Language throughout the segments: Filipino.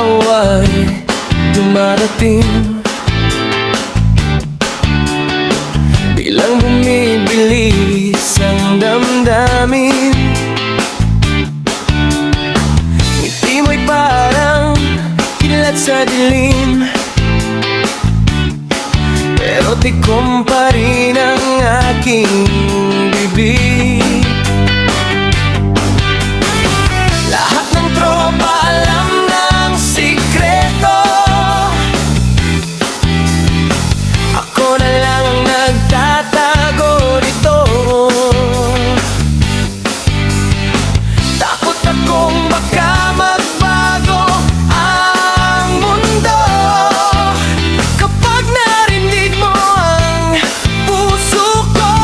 araw ay dumarating, biglang bumibilis ang damdamin. Ngiti mo'y parang kilat sa dilim, pero tikom pa rin ang aking bibig. Lahat ng tropa alam ng sikreto, ako na lang ang nagtatago nito. Takot akong baka magbago ang mundo kapag narinig mo ang puso ko.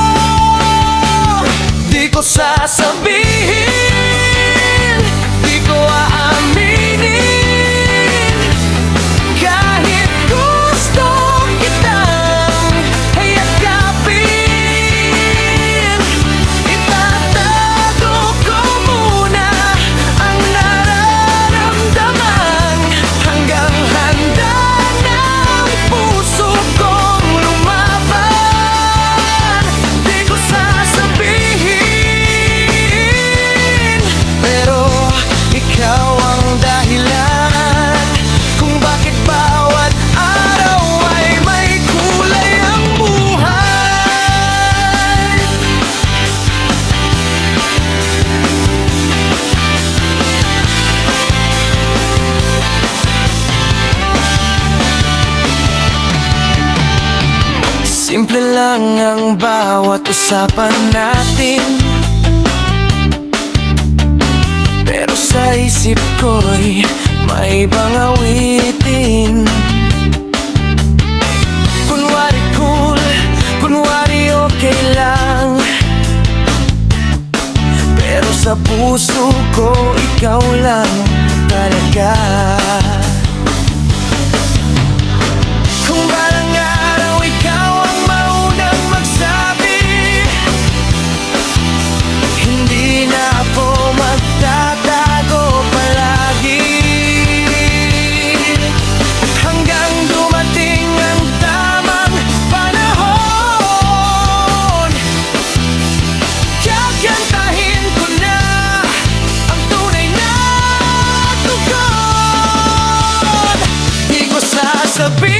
Di ko sasabihin, di ko aaminin, kahit gusto kitang hayakapin. Itatago ko muna ang nararamdaman hanggang handa ng puso kong lumaban. Di ko sasabihin, pero ikaw ang dahilan kung bakit bawat araw ay may kulay ang buhay. Simple lang ang bawat usapan natin, pero sa isip ko'y may ibang awitin. Kunwari cool, kunwari okay lang, pero sa puso ko ikaw lang talaga. Kung balang araw ikaw ang maunang magsabi, hindi na ako magtatago palagi, hanggang dumating ang tamang panahon. Kakantahin ko na ang tunay na tugon. Di ko sasabihin,